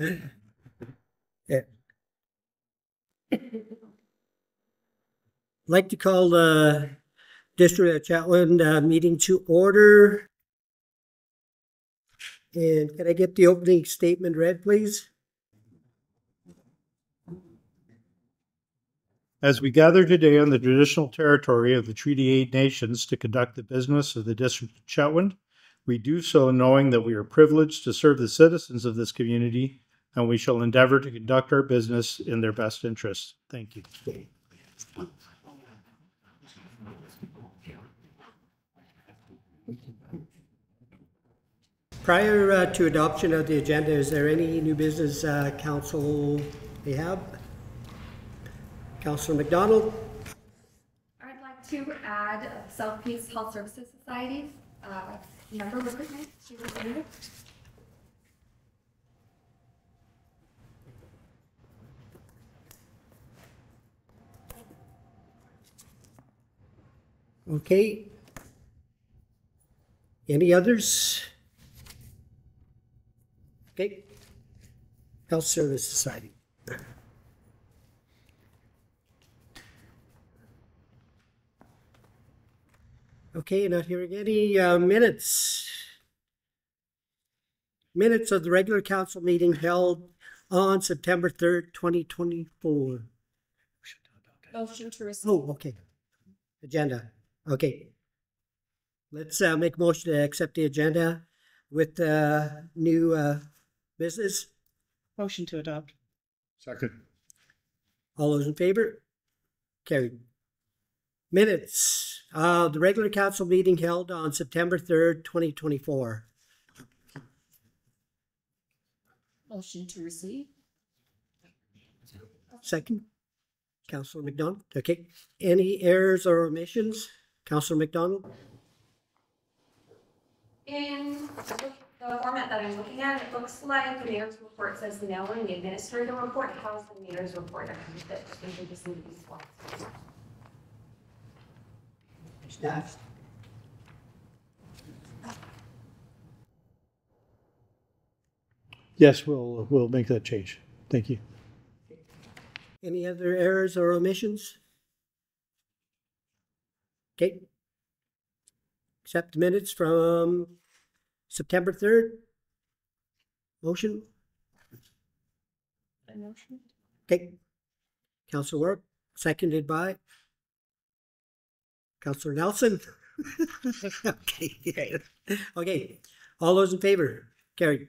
Yeah. I'd like to call the District of Chetwynd meeting to order. And can I get the opening statement read, please? As we gather today on the traditional territory of the Treaty 8 Nations to conduct the business of the District of Chetwynd, we do so knowing that we are privileged to serve the citizens of this community, and we shall endeavor to conduct our business in their best interests. Thank you. Prior to adoption of the agenda, is there any new business council may have? Councillor McDonald. I'd like to add South Peace Health Services Society member recruitment to the agenda. Okay. Any others? Okay. Health Service Society. Okay, not hearing any minutes. Minutes of the regular council meeting held on September 3rd, 2024. Motion to receive. Oh, okay. Agenda. Okay. Let's make a motion to accept the agenda with new business. Motion to adopt. Second. All those in favor? Carried. Minutes of the regular council meeting held on September 3rd, 2024. Motion to receive. Second. Councillor McDonald. Okay. Any errors or omissions? Councillor McDonald. In the format that I'm looking at, it looks like the mayor's report says no, and the administrative report has the mayor's report. I think just need to be swapped. Staff. Yes, we'll make that change. Thank you. Any other errors or omissions? Okay. Accept minutes from September 3rd. Motion? Motion. Okay. Councillor Work, seconded by Councillor Nelson. Okay. Okay. All those in favor? Carried.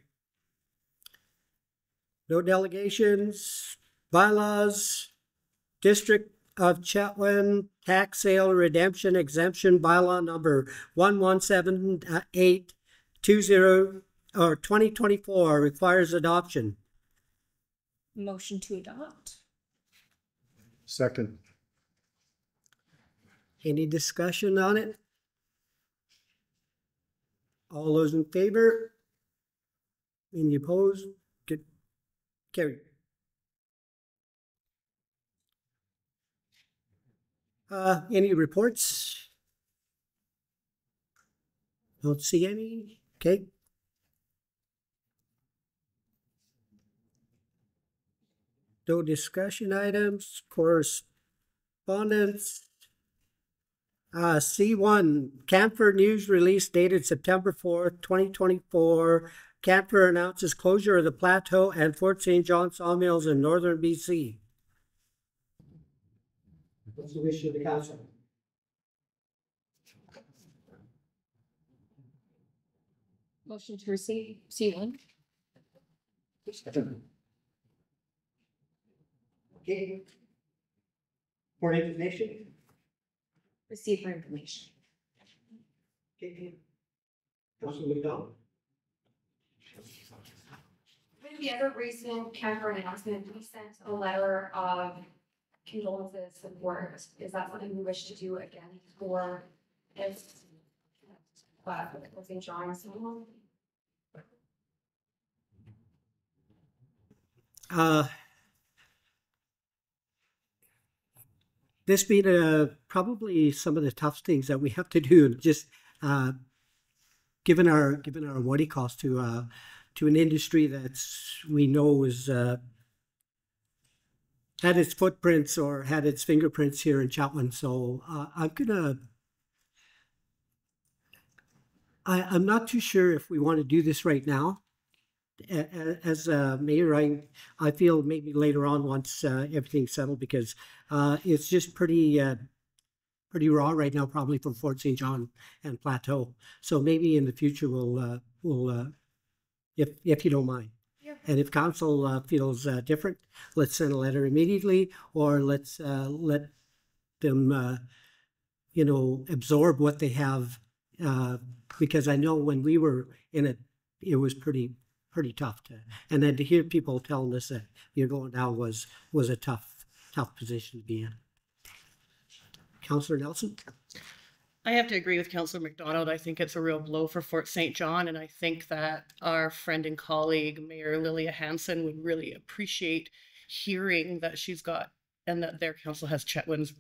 No delegations. Bylaws. District of Chetwynd tax sale redemption exemption bylaw number 117820 or 2024 requires adoption. Motion to adopt. Second. Any discussion on it? All those in favor? Any opposed? Good. Carried. Any reports? Don't see any. Okay. No discussion items. Correspondence. C1, Camphor News release dated September 4th, 2024. Camphor announces closure of the Plateau and Fort St. John sawmills in northern BC. What's the wish of the council? Motion to receive. C1. Okay. For information? Receive for information. Okay. Councilor McDonald. With the other recent Camphor announcement, we sent a letter of condolences, support. Is that something we wish to do again for if St. John's? This being probably some of the tough things that we have to do, just given our what it costs to to an industry that's we know is had its footprints or had its fingerprints here in Chetwynd. So I'm not too sure if we want to do this right now. As mayor, I feel maybe later on once everything's settled, because it's just pretty raw right now, probably from Fort St. John and Plateau. So maybe in the future we'll if you don't mind. Yeah. And if council feels different, let's send a letter immediately, or let's let them absorb what they have, because I know when we were in it, it was pretty tough and then to hear people telling us that you're going down was a tough position to be in. Councillor Nelson? I have to agree with Councillor McDonald. I think it's a real blow for Fort St. John, and I think that our friend and colleague, Mayor Lilia Hansen, would really appreciate hearing that she's got and that their council has Chetwynd's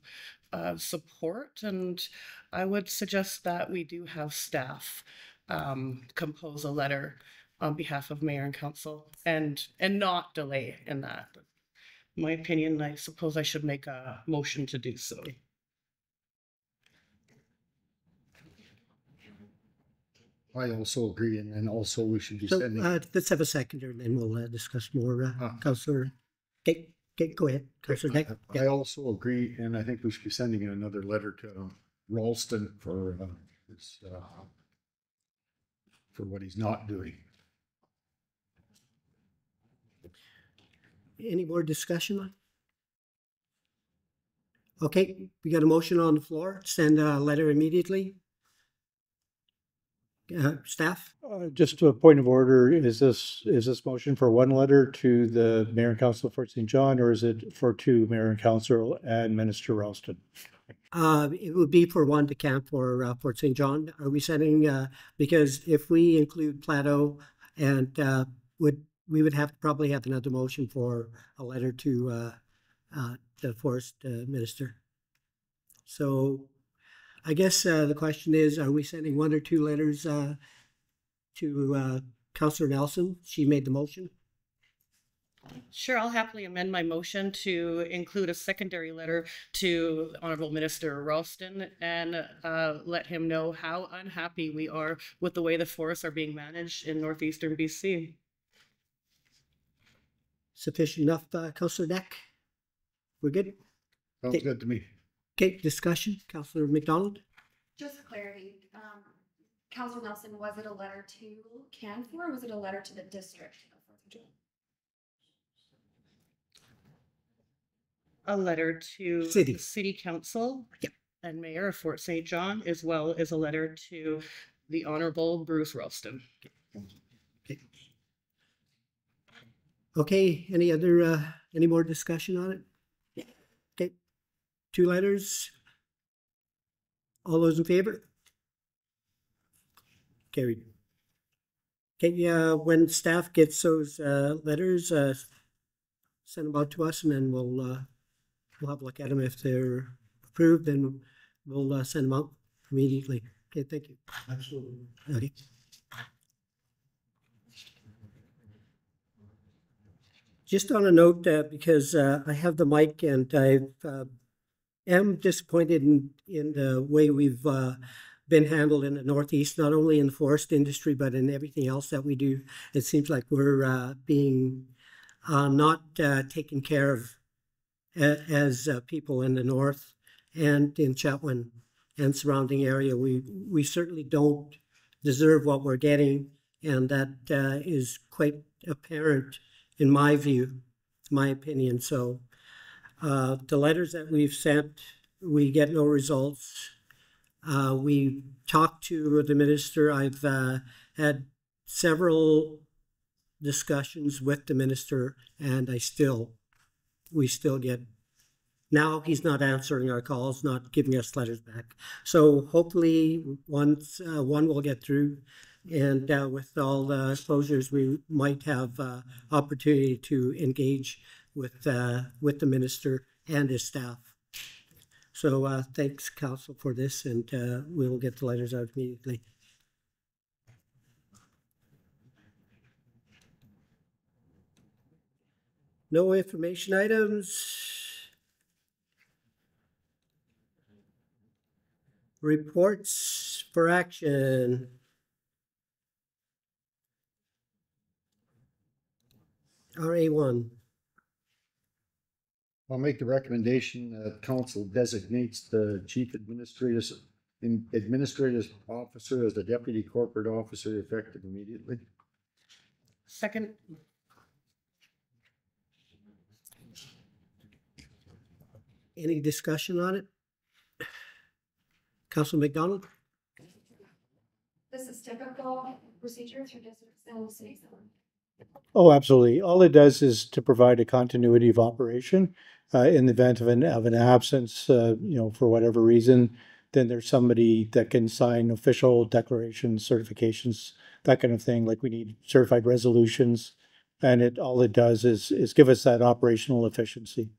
support. And I would suggest that we do have staff compose a letter on behalf of mayor and council and not delay in that. In my opinion, I suppose I should make a motion to do so. I also agree, and also we should be So sending. let's have a seconder, and then we'll discuss more. Councillor, okay, go ahead, Councillor Nick. I also agree, and I think we should be sending another letter to Ralston for what he's not doing. Any more discussion on? Okay, we got a motion on the floor. Send a letter immediately. Staff? Just a point of order, is this motion for one letter to the mayor and council of Fort St. John, or is it for two, mayor and council and Minister Ralston? It would be for one to camp for Fort St. John. Are we sending, because if we include Plateau, and we would have to probably have another motion for a letter to the forest minister. So I guess the question is, are we sending one or two letters to Councillor Nelson? She made the motion. Sure, I'll happily amend my motion to include a secondary letter to Honourable Minister Ralston and let him know how unhappy we are with the way the forests are being managed in northeastern BC. Sufficient enough, Councillor Neck? We're good? Sounds good to me. Okay, discussion. Councillor McDonald? Just for clarity, Councillor Nelson, was it a letter to Canfor or was it a letter to the district of Fort St. John? A letter to City. the City Council Yep. and Mayor of Fort St. John, as well as a letter to the Honourable Bruce Ralston. Okay, any more discussion on it? Yeah. Okay, two letters. All those in favor? Carried. Okay, when staff gets those letters, send them out to us, and then we'll have a look at them. If they're approved, then we'll send them out immediately. Okay, thank you. Absolutely. Okay. Just on a note, because I have the mic and I am disappointed in the way we've been handled in the Northeast, not only in the forest industry, but in everything else that we do. It seems like we're being not taken care of as people in the North and in Chetwynd and surrounding area. We certainly don't deserve what we're getting, and that is quite apparent in my view, my opinion. So the letters that we've sent, we get no results. We talked to the minister. I've had several discussions with the minister, and we still get, now he's not answering our calls, not giving us letters back. So hopefully one will get through. And with all the closures, we might have opportunity to engage with the minister and his staff. So thanks, Council, for this, and we will get the letters out immediately. No information items. Reports for action. RA1. I'll make the recommendation that council designates the chief administrative officer as the deputy corporate officer effective immediately. Second. Any discussion on it? Council McDonald? This is typical procedure through districts and cities. Oh, absolutely. All it does is to provide a continuity of operation in the event of an absence, for whatever reason. Then there's somebody that can sign official declarations, certifications, that kind of thing. Like we need certified resolutions, and all it does is give us that operational efficiency.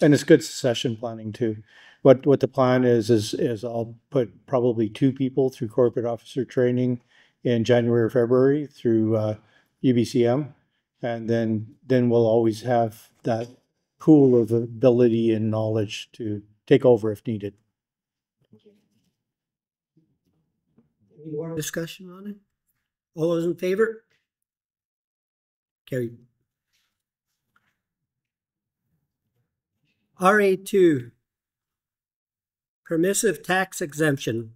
And it's good succession planning too. What the plan is I'll put probably 2 people through corporate officer training in January or February through UBCM, and then we'll always have that pool of ability and knowledge to take over if needed. Any more discussion on it? All those in favor? Carried. RA2, permissive tax exemption.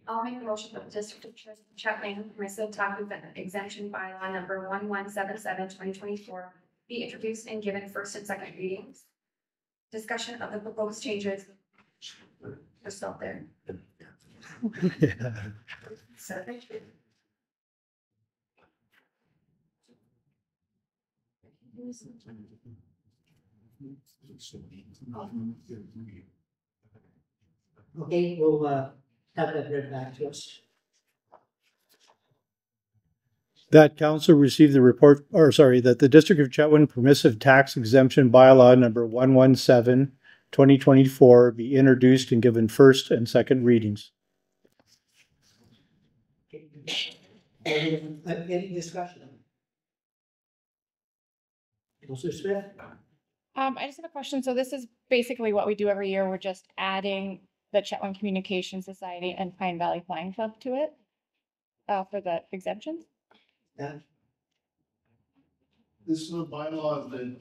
I'll make the motion that the district of Chetwynd permissive tax exemption bylaw number 1177/2024 be introduced and given first and second readings. Discussion of the proposed changes. We're still there. Okay, we'll have that read back to us. That council received the report, that the District of Chetwynd permissive tax exemption bylaw number 117/2024 be introduced and given first and second readings. Any discussion? Councilor Smith? I just have a question. So this is basically what we do every year. We're just adding the Chetwynd Communication Society and Pine Valley Flying Club to it for the exemptions. Yeah. This is a bylaw that,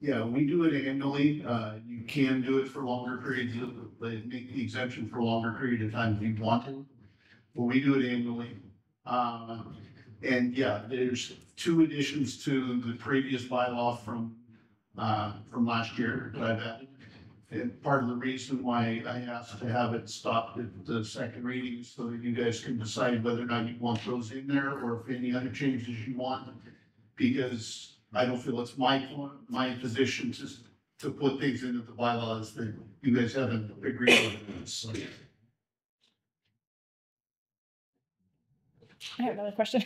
we do it annually. You can do it for longer periods they make the exemption for a longer period of time if you want to. But we do it annually. There's 2 additions to the previous bylaw from last year that I've added. And part of the reason why I asked to have it stopped at the second reading so that you guys can decide whether or not you want those in there or if any other changes you want. Because I don't feel it's my position to put things into the bylaws that you guys haven't agreed with. So. I have another question.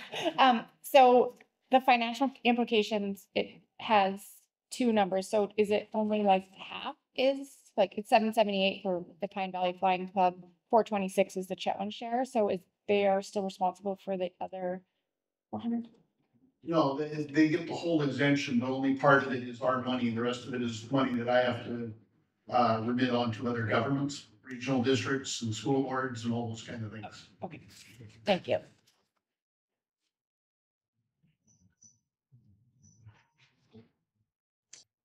So the financial implications, it has 2 numbers. So is it only like half is like it's 778 for the Pine Valley Flying Club, 426 is the Chetwynd share. So they are still responsible for the other 400? No, they get the whole exemption, but only part of it is our money. The rest of it is money that I have to remit on to other governments, regional districts and school boards and all those kind of things. Okay, thank you.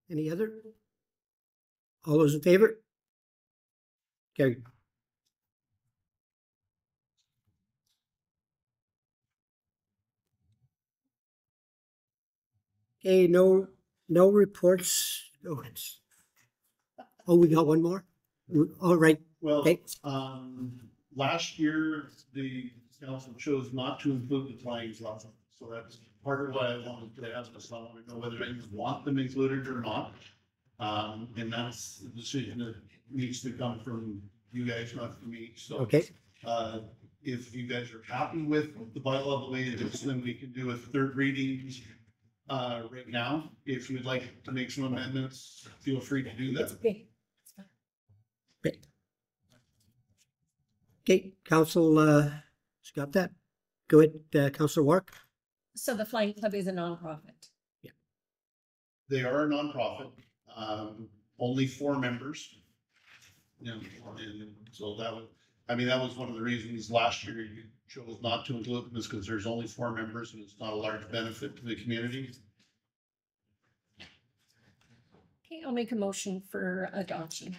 Any other? All those in favor? Carried. Okay, no reports. We got one more? All right. Well, Okay. last year, the council chose not to include the flying club. So that's part of why I wanted to ask us, I want to know whether you want them included or not. And that's the decision that needs to come from you guys, not from me. So, Okay. If you guys are happy with the bylaw the way it is, then we can do a third reading right now. If you'd like to make some amendments, feel free to do that. Okay. Okay, Council, got that? Go ahead, Councillor Wark. So the Flying Club is a nonprofit. They are a nonprofit, only 4 members. You know, and so that was one of the reasons last year you chose not to include them, is because there's only 4 members and it's not a large benefit to the community. Okay, I'll make a motion for adoption.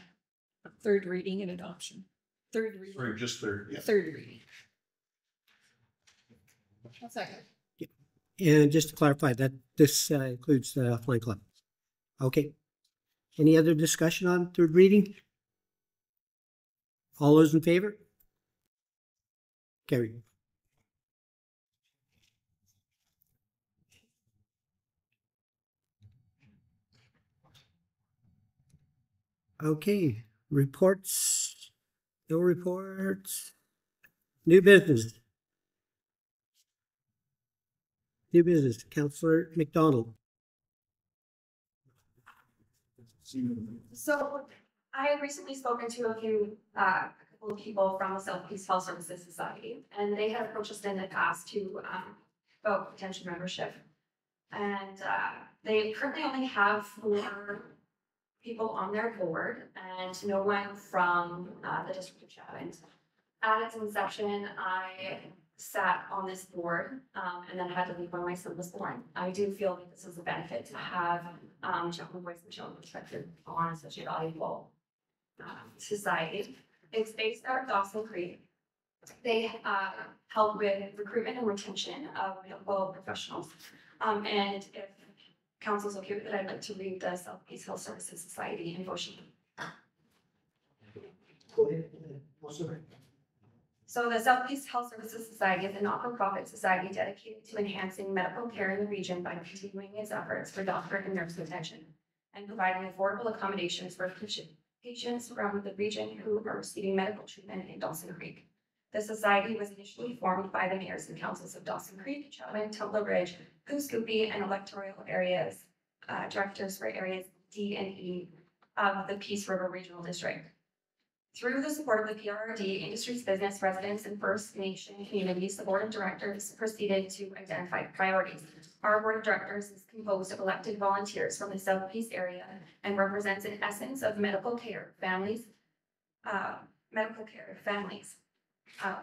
Third reading and adoption. Third reading. Sorry, just third, yeah. Third reading. One second. And just to clarify that this includes the Flying Club. Okay. Any other discussion on third reading? All those in favor? Carried. Okay, reports. No reports. New business. New business, Councillor McDonald. So I had recently spoken to a couple of people from the Southeast Health Services Society, and they had approached us in the past to about potential membership. And they currently only have 4 people on their board and no one from the district of Chetwynd. At its inception, I sat on this board and then had to leave when my son was born. I do feel that this is a benefit to have Chetwynd Voice and Children perspective on such a valuable society. It's based out of Dawson Creek. They help with recruitment and retention of medical professionals. And if council's okay with it, I'd like to read the Southeast Health Services Society in motion. So the Southeast Health Services Society is a not-for-profit society dedicated to enhancing medical care in the region by continuing its efforts for doctor and nurse retention and providing affordable accommodations for patients from the region who are receiving medical treatment in Dawson Creek. The society was initially formed by the mayors and councils of Dawson Creek, Chetwynd, Tumbler Ridge, Gooskoopy, and electoral areas, directors for areas D and E of the Peace River Regional District. Through the support of the PRRD, industries, business, residents, and First Nation communities, the board of directors proceeded to identify priorities. Our board of directors is composed of elected volunteers from the Southeast area and represents an essence of medical care families.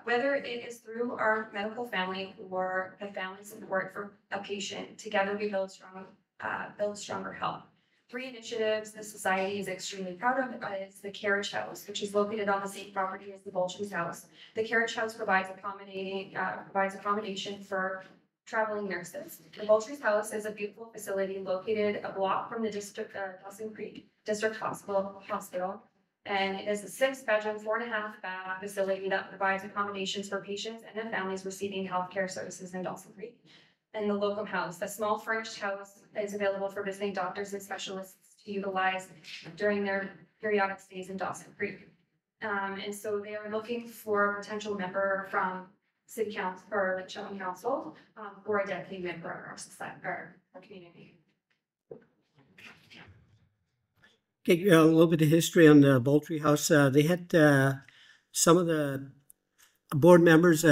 Whether it is through our medical family or the family support for a patient, together we build stronger health. 3 initiatives the society is extremely proud of is the Carriage House, which is located on the same property as the Bolton's House. The Carriage House provides accommodation for traveling nurses. The Bolton's House is a beautiful facility located a block from the Dawson Creek District Hospital, and it is a 6-bedroom, 4.5-bath facility that provides accommodations for patients and their families receiving healthcare services in Dawson Creek. And the Locum House, the small furnished house, is available for visiting doctors and specialists to utilize during their periodic stays in Dawson Creek. And so they are looking for a potential member from City Council or the Chetwynd Council or a dedicated member of our society, our community. Okay, a little bit of history on the Boltry House. They had some of the board members.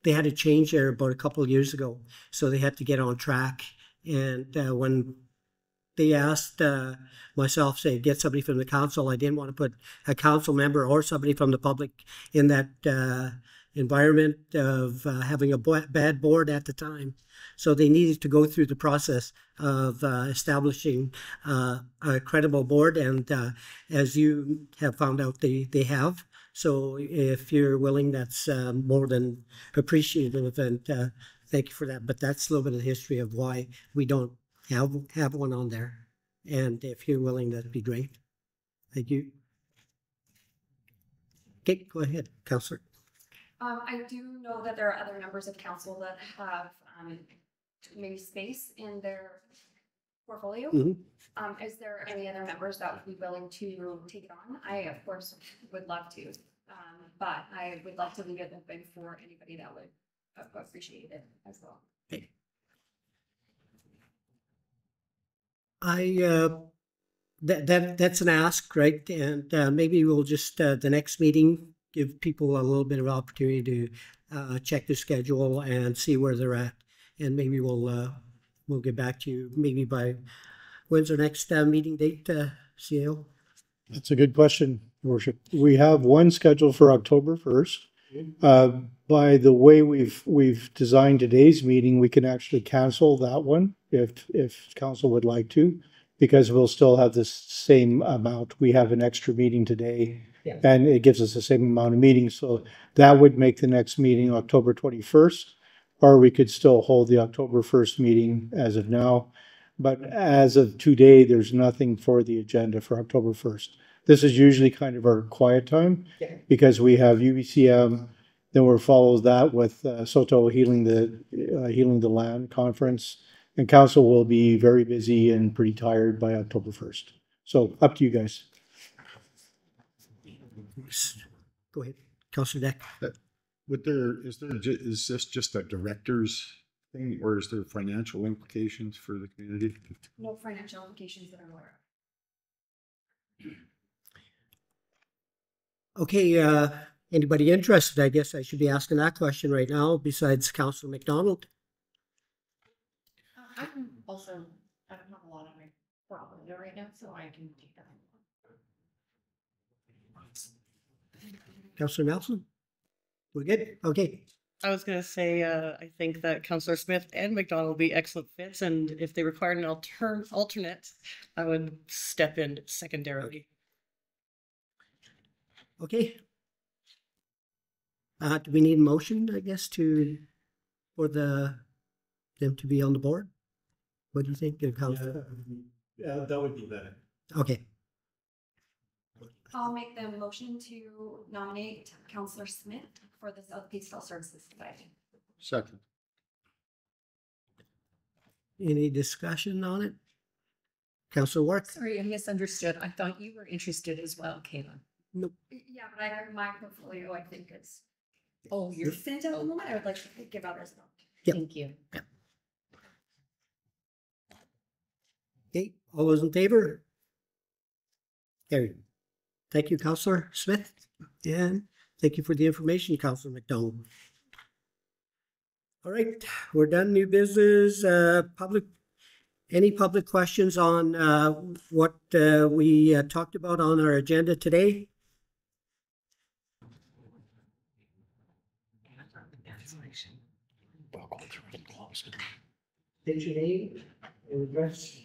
They had a change there about a couple of years ago, so they had to get on track. And when they asked myself, say, get somebody from the council, I didn't want to put a council member or somebody from the public in that environment of having a bad board at the time. So they needed to go through the process of establishing a credible board, and as you have found out, they have. So if you're willing, that's more than appreciative, and thank you for that. But that's a little bit of the history of why we don't have one on there. And if you're willing, that'd be great. Thank you. Okay, go ahead, Councillor. I do know that there are other members of council that have maybe space in their portfolio. Mm-hmm. Is there any other members that would be willing to take it on? I, of course, would love to, but I would love to leave it open for anybody that would appreciate it as well. Okay. That's an ask, right? And maybe we'll just the next meeting give people a little bit of opportunity to check the schedule and see where they're at. And maybe we'll get back to you maybe by, when's our next meeting date, CAO? That's a good question, Your Worship. We have one scheduled for October 1st. By the way we've designed today's meeting, we can actually cancel that one if council would like to, because we'll still have the same amount. We have an extra meeting today, and it gives us the same amount of meetings. So that would make the next meeting October 21st, or we could still hold the October 1st meeting as of now. But as of today, there's nothing for the agenda for October 1st. This is usually kind of our quiet time because we have UBCM, then we'll follow that with Soto Healing the Land Conference, and council will be very busy and pretty tired by October 1st. So up to you guys. Go ahead, Councillor Deck. Is this just a director's thing, or is there financial implications for the community? No financial implications that I'm aware of. Okay, anybody interested? I guess I should be asking that question right now besides Councillor McDonald. I'm also, I don't have a lot on my portfolio right now, so I can take that. Councillor Nelson? We're good? Okay. I was going to say, I think that Councillor Smith and McDonald will be excellent fits, and if they required an alternate, I would step in secondarily. Okay. Do we need a motion, I guess, for them to be on the board? What do you think, Councillor? Yeah, that would be better. Okay. I'll make the motion to nominate Councillor Smith for the South Peaceful Services Society. Second. Any discussion on it? Councillor Work? Sorry, I misunderstood. I thought you were interested as well, Kayla. Nope. Yeah, but my portfolio, I think is Oh, you're sent out at the moment. I would like to give others an opportunity. Yep. Thank you. Okay, all those in favor? Carried. Thank you, Councillor Smith, and thank you for the information, Councillor McDonald. All right, we're done. New business, any public questions on what we talked about on our agenda today? State your name and address.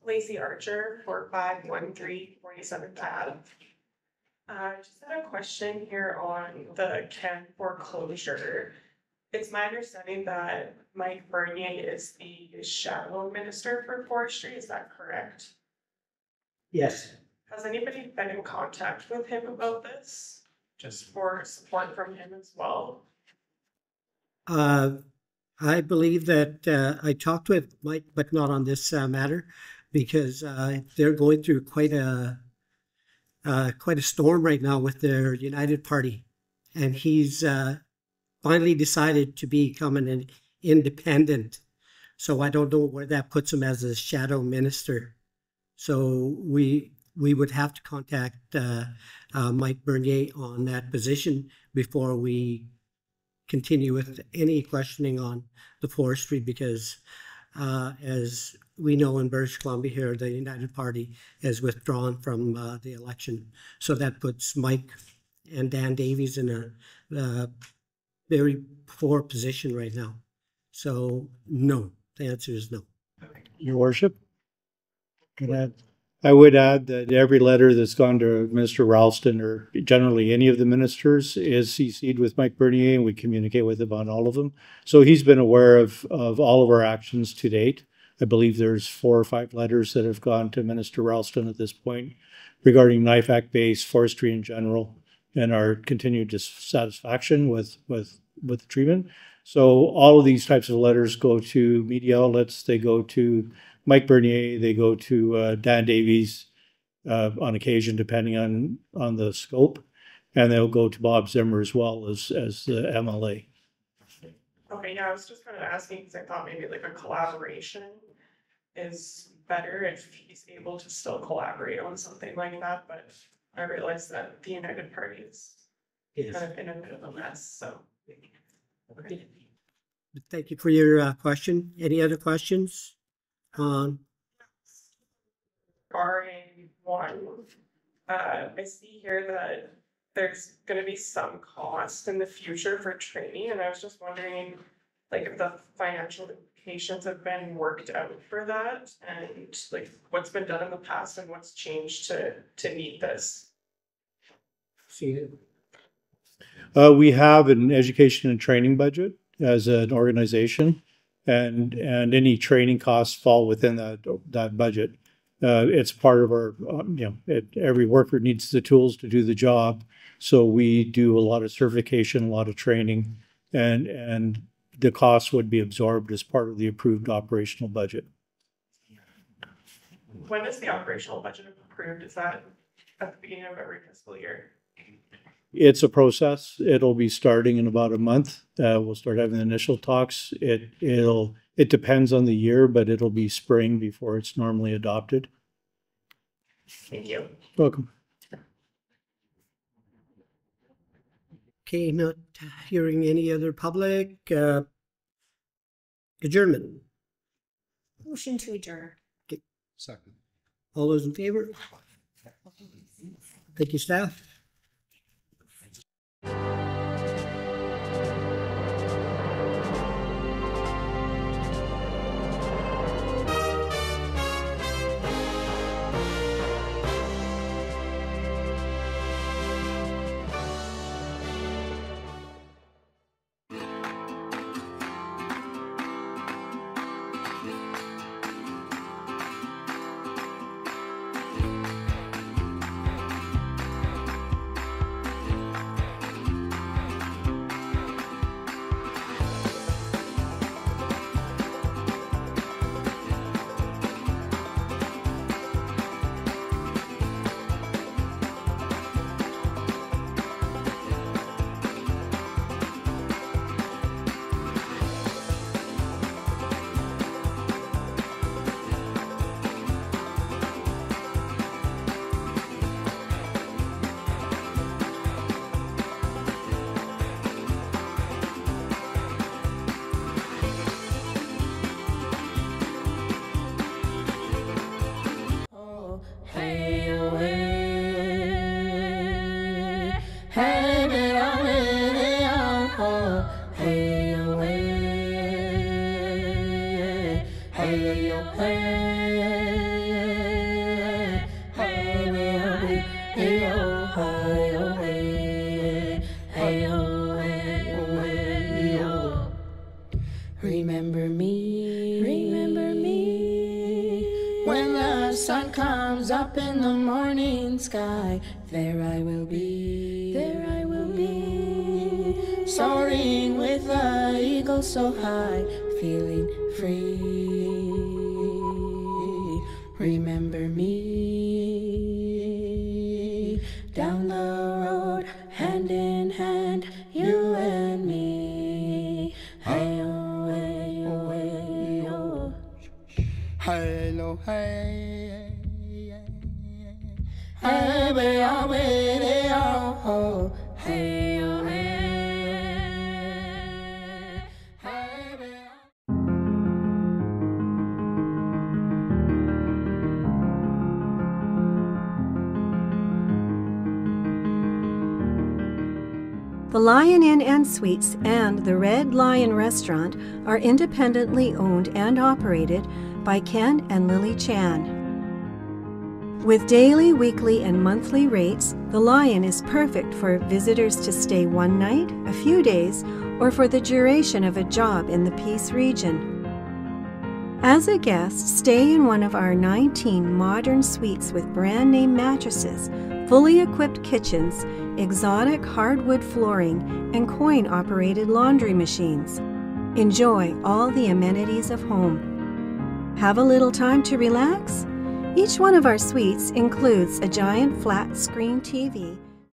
Lacey Archer, 4513 47th Ave. I just had a question here on the Ken foreclosure. It's my understanding that Mike Bernier is the shadow minister for forestry. Is that correct? Yes. Has anybody been in contact with him about this? Just for support from him as well? I believe that I talked with Mike, but not on this matter, because they're going through quite a storm right now with their United Party, and he's finally decided to become an independent. So I don't know where that puts him as a shadow minister. So we would have to contact Mike Bernier on that position before we continue with any questioning on the forestry, because as we know in British Columbia here, the United Party has withdrawn from the election. So that puts Mike and Dan Davies in a very poor position right now. So no, the answer is no. Your Worship? I would add that every letter that's gone to Minister Ralston, or generally any of the ministers, is CC'd with Mike Bernier, and we communicate with him on all of them. So he's been aware of all of our actions to date. I believe there's 4 or 5 letters that have gone to Minister Ralston at this point regarding Knife Act-based forestry in general and our continued dissatisfaction with the treatment. So all of these types of letters go to media outlets. They go to Mike Bernier, they go to Dan Davies on occasion, depending on the scope, and they'll go to Bob Zimmer as well as the MLA. Okay, yeah, I was just kind of asking because I thought maybe like a collaboration is better if he's able to still collaborate on something like that, but I realize that the United Party is Yes. kind of in a bit of a mess, so. Okay. Thank you for your question. Any other questions? Regarding one, I see here that there's gonna be some cost in the future for training, and I was just wondering, like, if the financial implications have been worked out for that, and like, what's been done in the past and what's changed to meet this? See, We have an education and training budget as an organization, and any training costs fall within that budget. It's part of our, every worker needs the tools to do the job. So we do a lot of certification, a lot of training, and the costs would be absorbed as part of the approved operational budget. When is the operational budget approved? Is that at the beginning of every fiscal year? It's a process. It'll be starting in about a month. We'll start having the initial talks. It depends on the year, but it'll be spring before it's normally adopted. Thank you. Welcome. okay, not hearing any other public, adjournment. Motion to adjourn. Second. All those in favor? Thank you, staff. Remember me, when the sun comes up in the morning sky, there I will be, soaring with the eagle so high, feeling free. Remember me, down the road, hand in hand, you and me. Hey-oh, hey-oh, hey-oh. Hey-lo, hey, hey, hey-oh, hey-oh, hey-oh, hey. The Lion Inn and Suites and the Red Lion Restaurant are independently owned and operated by Ken and Lily Chan. With daily, weekly, and monthly rates, the Lion is perfect for visitors to stay one night, a few days, or for the duration of a job in the Peace region. As a guest, stay in one of our 19 modern suites with brand-name mattresses, fully equipped kitchens, exotic hardwood flooring, and coin-operated laundry machines. Enjoy all the amenities of home. Have a little time to relax? Each one of our suites includes a giant flat-screen TV